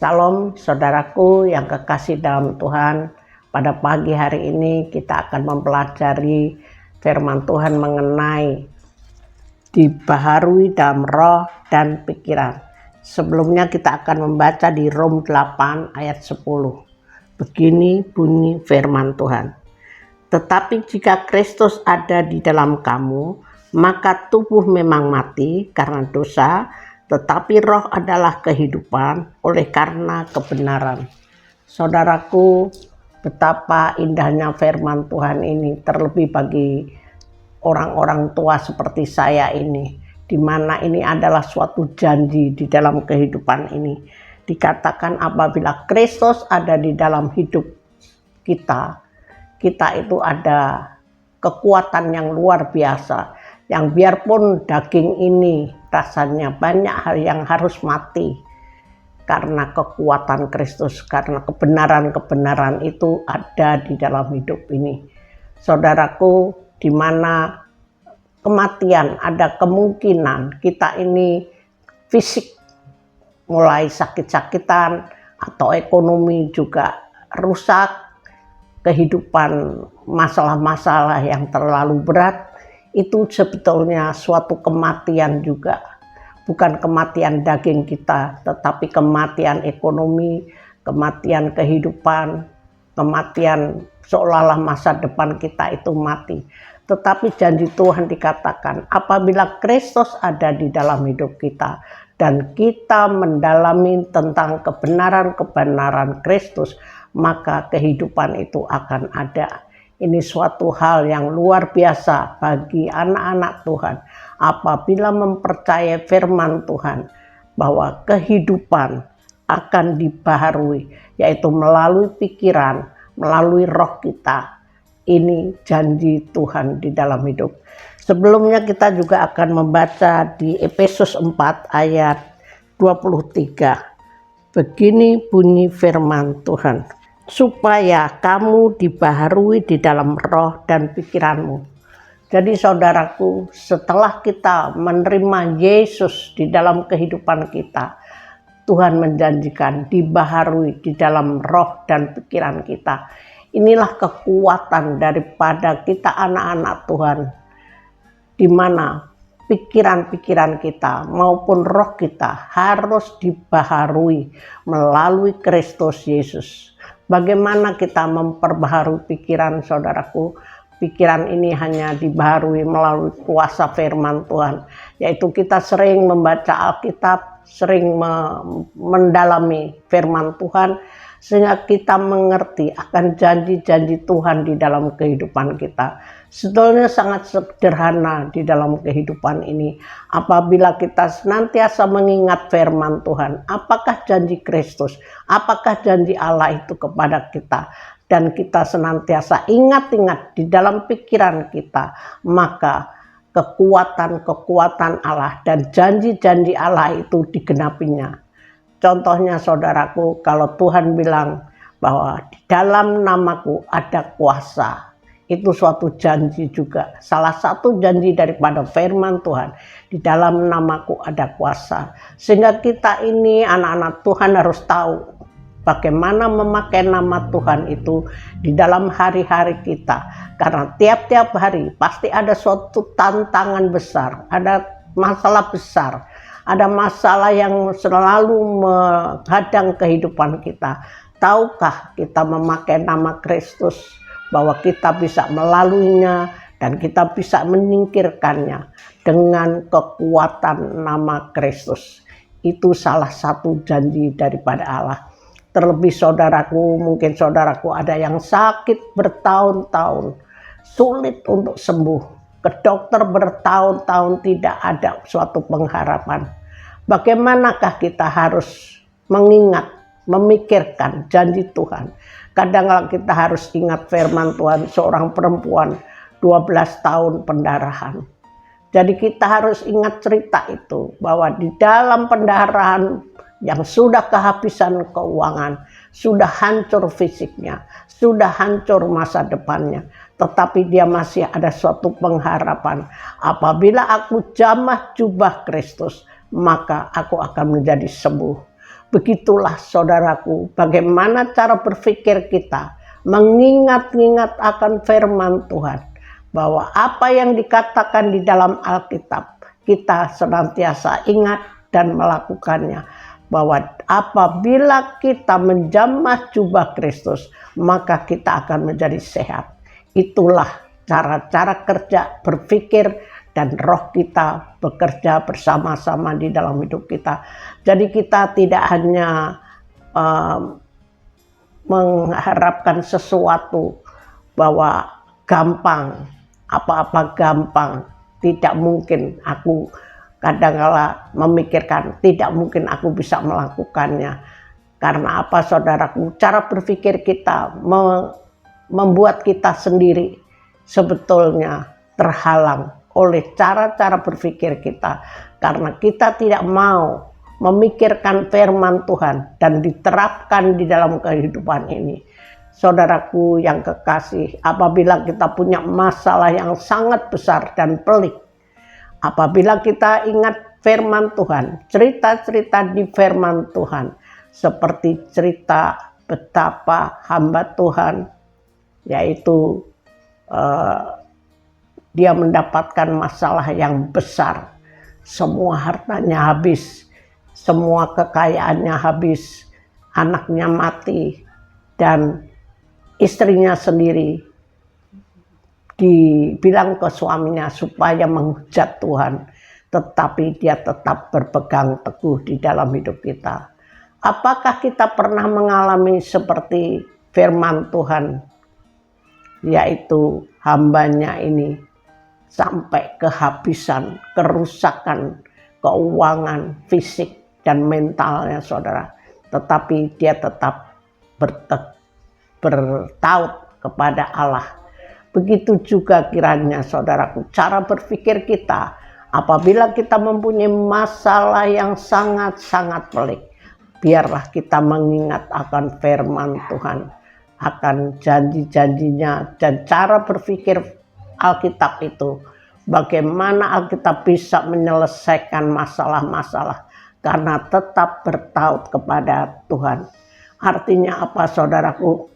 Salam saudaraku yang kekasih dalam Tuhan. Pada pagi hari ini kita akan mempelajari firman Tuhan mengenai dibaharui dalam roh dan pikiran. Sebelumnya kita akan membaca di Rom 8 ayat 10. Begini bunyi firman Tuhan. Tetapi jika Kristus ada di dalam kamu, maka tubuh memang mati karena dosa, tetapi roh adalah kehidupan oleh karena kebenaran. Saudaraku, betapa indahnya firman Tuhan ini, terlebih bagi orang-orang tua seperti saya ini, di mana ini adalah suatu janji di dalam kehidupan ini. Dikatakan apabila Kristus ada di dalam hidup kita itu ada kekuatan yang luar biasa, yang biarpun daging ini rasanya banyak hal yang harus mati, karena kekuatan Kristus, karena kebenaran-kebenaran itu ada di dalam hidup ini. Saudaraku, di mana kematian ada kemungkinan kita ini fisik mulai sakit-sakitan atau ekonomi juga rusak, kehidupan masalah-masalah yang terlalu berat, itu sebetulnya suatu kematian juga. Bukan kematian daging kita, tetapi kematian ekonomi, kematian kehidupan, kematian seolah-olah masa depan kita itu mati. Tetapi janji Tuhan dikatakan, apabila Kristus ada di dalam hidup kita, dan kita mendalami tentang kebenaran-kebenaran Kristus, maka kehidupan itu akan ada. Ini suatu hal yang luar biasa bagi anak-anak Tuhan apabila mempercayai firman Tuhan bahwa kehidupan akan dibaharui, yaitu melalui pikiran, melalui roh kita. Ini janji Tuhan di dalam hidup. Sebelumnya kita juga akan membaca di Efesus 4 ayat 23. Begini bunyi firman Tuhan. Supaya kamu dibaharui di dalam roh dan pikiranmu. Jadi saudaraku, setelah kita menerima Yesus di dalam kehidupan kita, Tuhan menjanjikan dibaharui di dalam roh dan pikiran kita. Inilah kekuatan daripada kita anak-anak Tuhan, di mana pikiran-pikiran kita maupun roh kita harus dibaharui melalui Kristus Yesus. Bagaimana kita memperbaharui pikiran, saudaraku? Pikiran ini hanya dibaharui melalui kuasa firman Tuhan, yaitu kita sering membaca Alkitab, sering mendalami firman Tuhan, sehingga kita mengerti akan janji-janji Tuhan di dalam kehidupan kita. Sebetulnya sangat sederhana di dalam kehidupan ini. Apabila kita senantiasa mengingat firman Tuhan, apakah janji Kristus, apakah janji Allah itu kepada kita, dan kita senantiasa ingat-ingat di dalam pikiran kita, maka kekuatan-kekuatan Allah dan janji-janji Allah itu digenapinya. Contohnya saudaraku, kalau Tuhan bilang bahwa di dalam namaku ada kuasa, itu suatu janji juga. Salah satu janji daripada firman Tuhan, di dalam namaku ada kuasa. Sehingga kita ini anak-anak Tuhan harus tahu bagaimana memakai nama Tuhan itu di dalam hari-hari kita. Karena tiap-tiap hari pasti ada suatu tantangan besar, ada masalah besar, ada masalah yang selalu menghadang kehidupan kita. Tahukah kita memakai nama Kristus, bahwa kita bisa melaluinya dan kita bisa menyingkirkannya dengan kekuatan nama Kristus. Itu salah satu janji daripada Allah. Terlebih saudaraku, mungkin saudaraku ada yang sakit bertahun-tahun, sulit untuk sembuh. Ke dokter bertahun-tahun tidak ada suatu pengharapan. Bagaimanakah kita harus mengingat, memikirkan janji Tuhan? Kadang kita harus ingat firman Tuhan, seorang perempuan 12 tahun pendarahan. Jadi kita harus ingat cerita itu, bahwa di dalam pendarahan yang sudah kehabisan keuangan, sudah hancur fisiknya, sudah hancur masa depannya, tetapi dia masih ada suatu pengharapan. Apabila aku jamah jubah Kristus, maka aku akan menjadi sembuh. Begitulah saudaraku, bagaimana cara berpikir kita mengingat-ingat akan firman Tuhan, bahwa apa yang dikatakan di dalam Alkitab kita senantiasa ingat dan melakukannya, bahwa apabila kita menjamah jubah Kristus maka kita akan menjadi sehat. Itulah cara-cara kerja berpikir dan roh kita bekerja bersama-sama di dalam hidup kita. Jadi kita tidak hanya mengharapkan sesuatu bahwa gampang, apa-apa gampang. Tidak mungkin, aku kadang-kala memikirkan tidak mungkin aku bisa melakukannya. Karena apa saudaraku? Cara berpikir kita membuat kita sendiri sebetulnya terhalang oleh cara-cara berpikir kita. Karena kita tidak mau memikirkan firman Tuhan dan diterapkan di dalam kehidupan ini. Saudaraku yang kekasih, apabila kita punya masalah yang sangat besar dan pelik, apabila kita ingat firman Tuhan, cerita-cerita di firman Tuhan, seperti cerita betapa hamba Tuhan, yaitu dia mendapatkan masalah yang besar, semua hartanya habis, semua kekayaannya habis, anaknya mati, dan istrinya sendiri dibilang ke suaminya supaya menghujat Tuhan, tetapi dia tetap berpegang teguh di dalam hidup kita. Apakah kita pernah mengalami seperti firman Tuhan, yaitu hambanya ini sampai kehabisan, kerusakan keuangan, fisik dan mentalnya saudara, tetapi dia tetap bertaut kepada Allah. Begitu juga kiranya saudaraku, cara berpikir kita apabila kita mempunyai masalah yang sangat-sangat pelik, biarlah kita mengingat akan firman Tuhan, akan janji-janjinya dan cara berpikir Alkitab itu. Bagaimana Alkitab bisa menyelesaikan masalah-masalah karena tetap bertaut kepada Tuhan. Artinya apa saudaraku?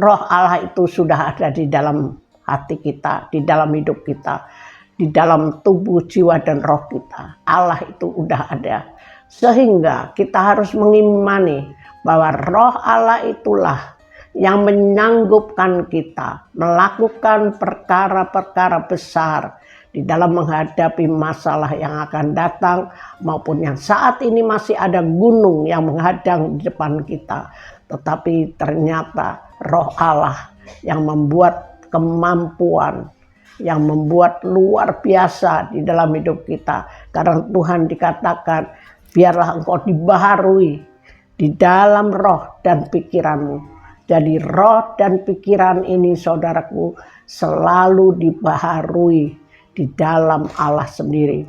Roh Allah itu sudah ada di dalam hati kita, di dalam hidup kita, di dalam tubuh, jiwa, dan roh kita. Allah itu udah ada. Sehingga kita harus mengimani bahwa roh Allah itulah yang menyanggupkan kita melakukan perkara-perkara besar di dalam menghadapi masalah yang akan datang, maupun yang saat ini masih ada gunung yang menghadang di depan kita. Tetapi ternyata roh Allah yang membuat kemampuan, yang membuat luar biasa di dalam hidup kita. Karena Tuhan dikatakan, biarlah engkau dibaharui di dalam roh dan pikiranmu. Jadi roh dan pikiran ini saudaraku selalu dibaharui di dalam Allah sendiri.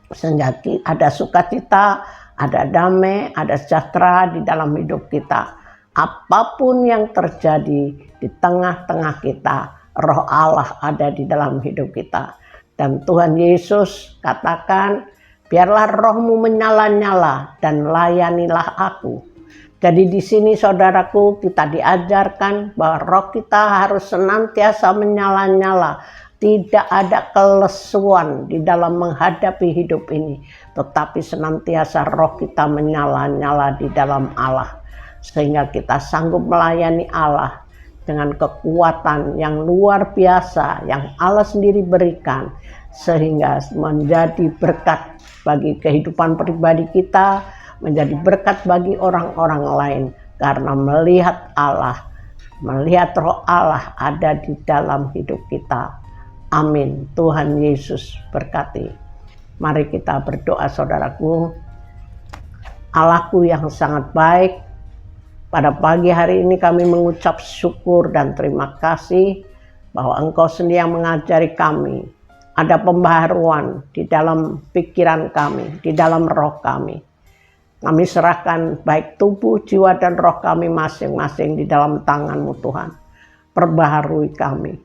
Sehingga ada sukacita, ada damai, ada sejahtera di dalam hidup kita. Apapun yang terjadi di tengah-tengah kita, roh Allah ada di dalam hidup kita. Dan Tuhan Yesus katakan, biarlah rohmu menyala-nyala dan layanilah aku. Jadi di sini saudaraku kita diajarkan bahwa roh kita harus senantiasa menyala-nyala. Tidak ada kelesuan di dalam menghadapi hidup ini. Tetapi senantiasa roh kita menyala-nyala di dalam Allah. Sehingga kita sanggup melayani Allah dengan kekuatan yang luar biasa yang Allah sendiri berikan. Sehingga menjadi berkat bagi kehidupan pribadi kita, menjadi berkat bagi orang-orang lain. Karena melihat Allah, melihat roh Allah ada di dalam hidup kita. Amin. Tuhan Yesus berkati. Mari kita berdoa saudaraku. Allahku yang sangat baik, pada pagi hari ini kami mengucap syukur dan terima kasih bahwa Engkau sendiri yang mengajari kami. Ada pembaharuan di dalam pikiran kami, di dalam roh kami. Kami serahkan baik tubuh, jiwa, dan roh kami masing-masing di dalam tangan-Mu Tuhan. Perbaharui kami,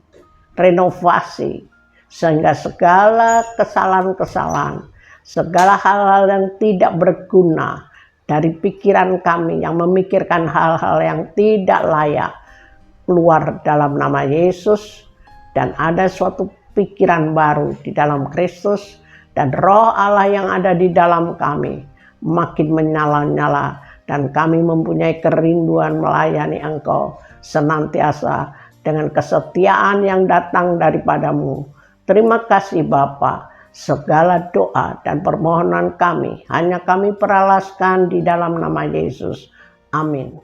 renovasi, sehingga segala kesalahan-kesalahan, segala hal-hal yang tidak berguna dari pikiran kami yang memikirkan hal-hal yang tidak layak keluar dalam nama Yesus, dan ada suatu pikiran baru di dalam Kristus, dan Roh Allah yang ada di dalam kami makin menyala-nyala, dan kami mempunyai kerinduan melayani Engkau senantiasa dengan kesetiaan yang datang daripadamu. Terima kasih Bapa. Segala doa dan permohonan kami hanya kami peralaskan di dalam nama Yesus. Amin.